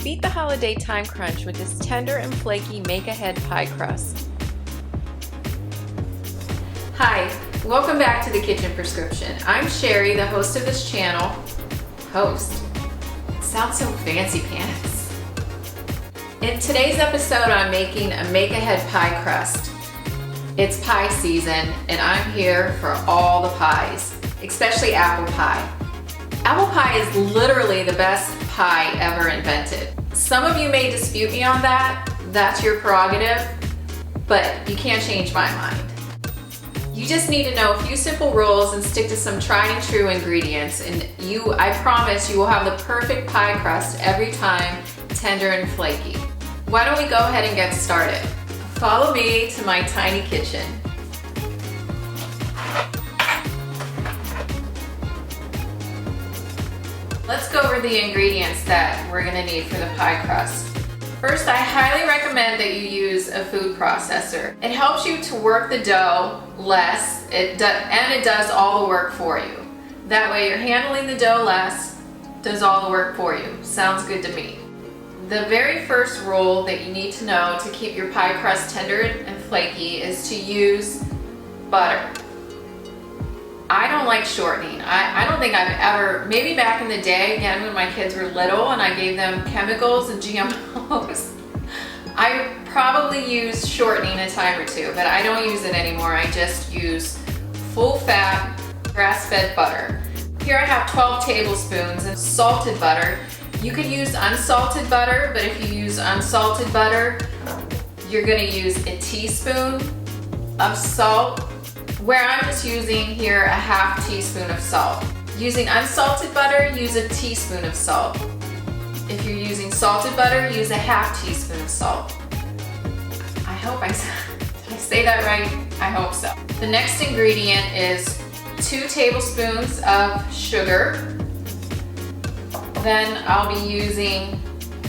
Beat the holiday time crunch with this tender and flaky make-ahead pie crust. Hi, welcome back to the Kitchen Prescription. I'm Sherry, the host of this channel. Host. Sounds so fancy pants. In today's episode, I'm making a make-ahead pie crust. It's pie season, and I'm here for all the pies, especially apple pie. Apple pie is literally the best pie ever invented. Some of you may dispute me on that. That's your prerogative, but you can't change my mind. You just need to know a few simple rules and stick to some tried and true ingredients, and I promise you will have the perfect pie crust every time, tender and flaky. Why don't we go ahead and get started? Follow me to my tiny kitchen. Let's go over the ingredients that we're gonna need for the pie crust. First, I highly recommend that you use a food processor. It helps you to work the dough less, and it does all the work for you. That way you're handling the dough less, does all the work for you. Sounds good to me. The very first rule that you need to know to keep your pie crust tender and flaky is to use butter. I don't like shortening. I don't think I've ever, maybe back in the day, again, when my kids were little and I gave them chemicals and GMOs, I probably used shortening a time or two, but I don't use it anymore. I just use full fat, grass-fed butter. Here I have 12 tablespoons of salted butter. You could use unsalted butter, but if you use unsalted butter, you're gonna use a teaspoon of salt, where I'm just using here a half teaspoon of salt. Using unsalted butter, use a teaspoon of salt. If you're using salted butter, use a half teaspoon of salt. I hope did I say that right? I hope so. The next ingredient is 2 tablespoons of sugar. Then I'll be using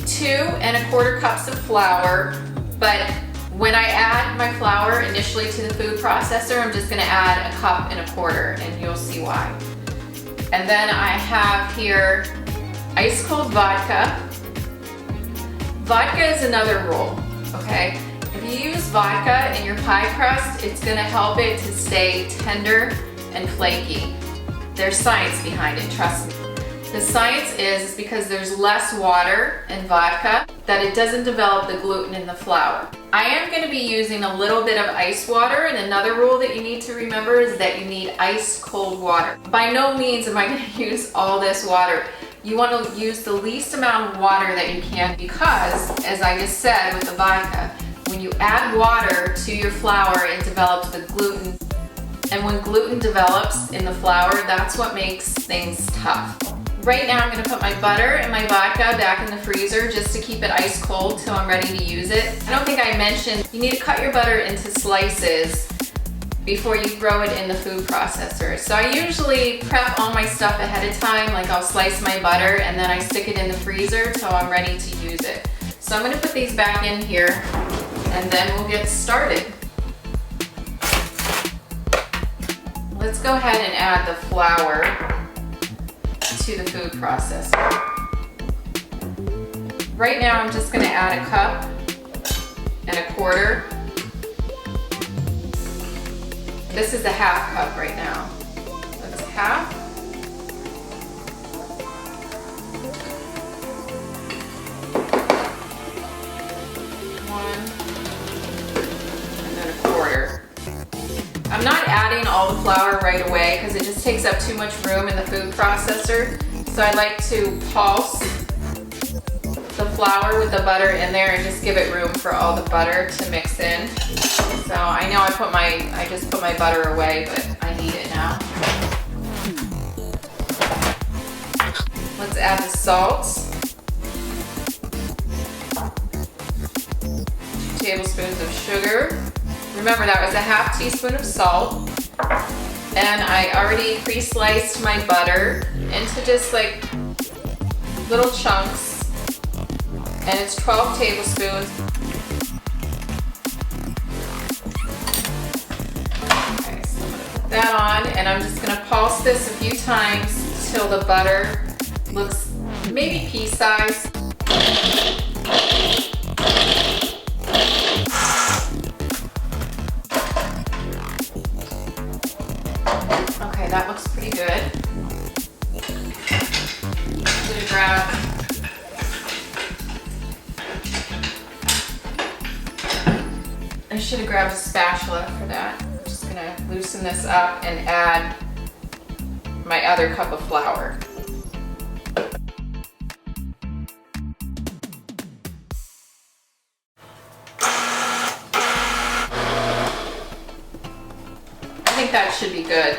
2 1/4 cups of flour, but when I add my flour initially to the food processor, I'm just gonna add 1 1/4 cups, and you'll see why. And then I have here ice cold vodka. Vodka is another rule, okay? If you use vodka in your pie crust, it's gonna help it to stay tender and flaky. There's science behind it, trust me. The science is because there's less water in vodka, that it doesn't develop the gluten in the flour. I am going to be using a little bit of ice water, and another rule that you need to remember is that you need ice cold water. By no means am I going to use all this water. You want to use the least amount of water that you can, because, as I just said with the vodka, when you add water to your flour, it develops the gluten. And when gluten develops in the flour, that's what makes things tough. Right now I'm going to put my butter and my vodka back in the freezer just to keep it ice cold till I'm ready to use it. I don't think I mentioned you need to cut your butter into slices before you throw it in the food processor. So I usually prep all my stuff ahead of time, like I'll slice my butter and then I stick it in the freezer till I'm ready to use it. So I'm going to put these back in here and then we'll get started. Let's go ahead and add the flour to the food processor. Right now I'm just going to add 1 1/4 cups. This is a 1/2 cup right now. That's half. One and then 1/4. I'm not adding all the flour right away because it just takes up too much room in the food processor. So I like to pulse the flour with the butter in there and just give it room for all the butter to mix in. So I know I just put my butter away, but I need it now. Let's add the salt. 2 tablespoons of sugar. Remember, that was a half teaspoon of salt, and I already pre-sliced my butter into just like little chunks, and it's 12 tablespoons. Okay, so I'm gonna put that on, and I'm just gonna pulse this a few times till the butter looks maybe pea size. Okay, that looks pretty good. I'm gonna grab I should have grabbed a spatula for that. I'm just gonna loosen this up and add my other cup of flour. I think that should be good.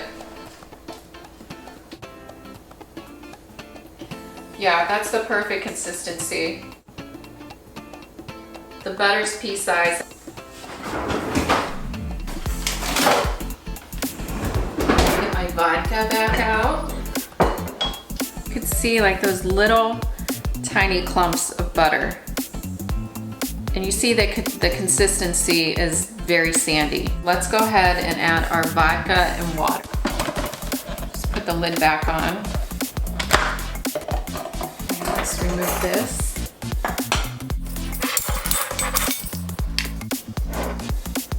Yeah, that's the perfect consistency. The butter's pea size. Get my vodka back out. You can see like those little tiny clumps of butter. And you see that the consistency is very sandy. Let's go ahead and add our vodka and water. Just put the lid back on. And let's remove this.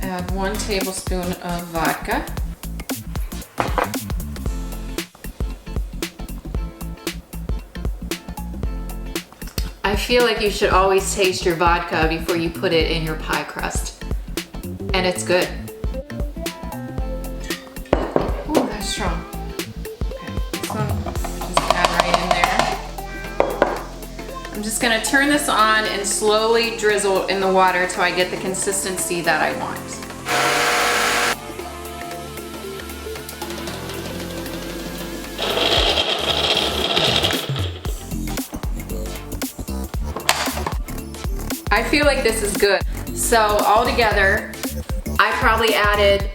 Add 1 tablespoon of vodka. I feel like you should always taste your vodka before you put it in your pie crust. And it's good. Ooh, that's strong. Okay, this one just add right in there. I'm just gonna turn this on and slowly drizzle in the water till I get the consistency that I want. I feel like this is good. So altogether, I probably added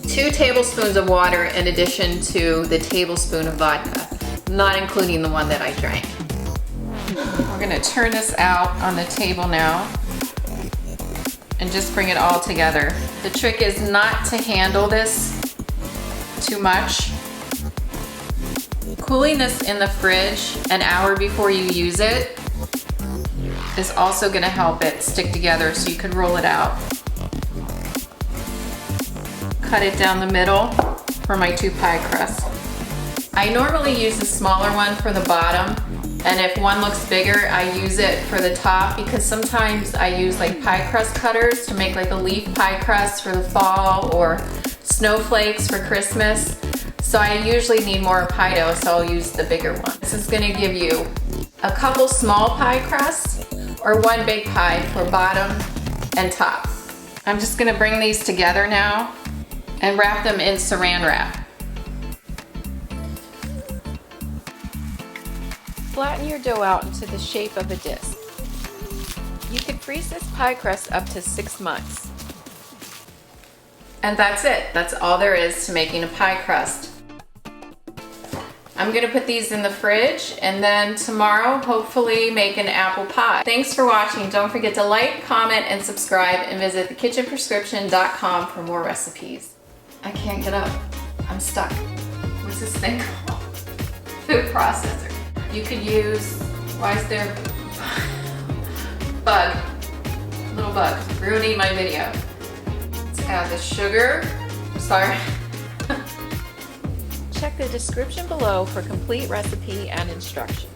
2 tablespoons of water in addition to the tablespoon of vodka, not including the one that I drank. We're gonna turn this out on the table now and just bring it all together. The trick is not to handle this too much. Cooling this in the fridge an hour before you use it is also going to help it stick together so you can roll it out. Cut it down the middle for my 2 pie crusts. I normally use the smaller one for the bottom, and if one looks bigger, I use it for the top because sometimes I use like pie crust cutters to make like a leaf pie crust for the fall or snowflakes for Christmas. So I usually need more pie dough, so I'll use the bigger one. This is going to give you a couple small pie crusts or 1 big pie for bottom and top. I'm just gonna bring these together now and wrap them in saran wrap. Flatten your dough out into the shape of a disc. You can freeze this pie crust up to 6 months. And that's it. That's all there is to making a pie crust. I'm gonna put these in the fridge and then tomorrow hopefully make an apple pie. Thanks for watching. Don't forget to like, comment, and subscribe and visit thekitchenprescription.com for more recipes. I can't get up. I'm stuck. What's this thing called? Food processor. You could use, why is there bug? Little bug ruining my video. Let's add the sugar. Sorry. Check the description below for complete recipe and instructions.